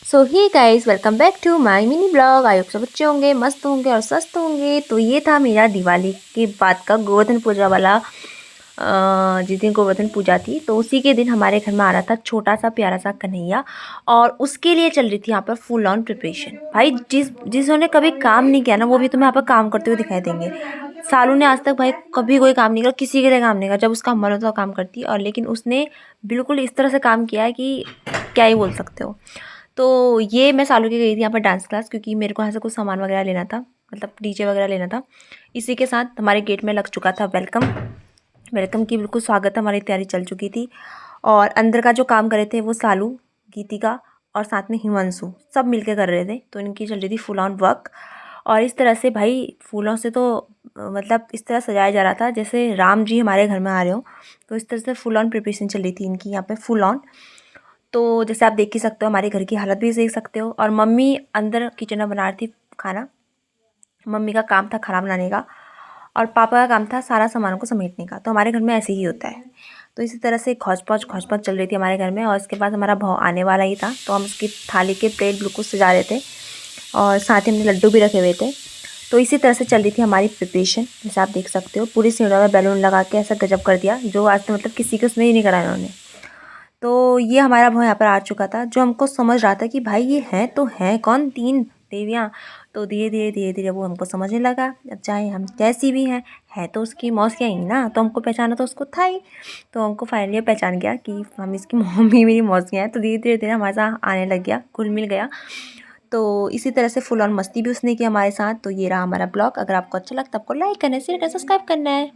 So hi guys, welcome back to my mini blog. I hope सब अच्छे होंगे, मस्त होंगे और स्वस्थ होंगे। तो ये था मेरा दिवाली के बाद का गोवर्धन पूजा वाला जिस दिन गोवर्धन पूजा थी तो उसी के दिन हमारे घर में आ रहा था छोटा सा प्यारा सा कन्हैया। और उसके लिए चल रही थी यहाँ पर फुल ऑन प्रिपरेशन। भाई जिन्होंने कभी काम नहीं किया ना वो भी तुम्हें यहाँ पर काम करते हुए दिखाई देंगे। सालू ने आज तक भाई कभी कोई काम नहीं करा, किसी के लिए काम नहीं करा। जब उसका मन होता है काम करती है, और लेकिन उसने बिल्कुल इस तरह से काम किया है कि क्या ही बोल सकते हो। तो ये मैं सालों की गई थी यहाँ पर डांस क्लास, क्योंकि मेरे को यहाँ से कुछ सामान वगैरह लेना था, मतलब डीजे वगैरह लेना था। इसी के साथ हमारे गेट में लग चुका था वेलकम। वेलकम की बिल्कुल स्वागत, हमारी तैयारी चल चुकी थी। और अंदर का जो काम कर रहे थे वो सालू, गीतिका और साथ में हिमांशु सब मिलके कर रहे थे। तो इनकी चल रही थी फुल ऑन वर्क। और इस तरह से भाई फूलों से तो मतलब इस तरह सजाया जा रहा था जैसे राम जी हमारे घर में आ रहे हो। तो इस तरह से फुल ऑन प्रिपरेशन चल रही थी इनकी यहाँ पे फुल ऑन। तो जैसे आप देख ही सकते हो, हमारे घर की हालत भी देख सकते हो। और मम्मी अंदर किचन में बना रही थी खाना। मम्मी का काम था खाना बनाने का, और पापा का काम था सारा सामान को समेटने का। तो हमारे घर में ऐसे ही होता है। तो इसी तरह से खौच पौच चल रही थी हमारे घर में। और इसके बाद हमारा भाव आने वाला ही था, तो हम उसकी थाली के प्लेट बिल्कुल सजा रहे थे, और साथ ही हमने लड्डू भी रखे हुए थे। तो इसी तरह से चल रही थी हमारी प्रिपरेशन। जैसे आप देख सकते हो, पूरी सीढ़ियों में बैलून लगा के ऐसा गजब कर दिया जो आज तक मतलब किसी के उसमें ही नहीं करा इन्होंने। तो ये हमारा भाव यहाँ पर आ चुका था, जो हमको समझ रहा था कि भाई ये हैं तो हैं कौन, तीन देवियाँ। तो धीरे धीरे वो हमको समझने लगा। अब चाहे हम जैसी भी हैं, है तो उसकी मौसियाँ ही ना, तो हमको पहचाना तो उसको था ही। तो हमको फाइनली पहचान गया कि हम इसकी मम्मी मेरी मौसियाँ हैं। तो धीरे धीरे हमारे साथ आने लग गया, घुल मिल गया। तो इसी तरह से फुल ऑन मस्ती भी उसने की हमारे साथ। तो ये रहा हमारा ब्लॉग। अगर आपको अच्छा लगता है आपको लाइक करना है, शेयर करना है, सब्सक्राइब करना है।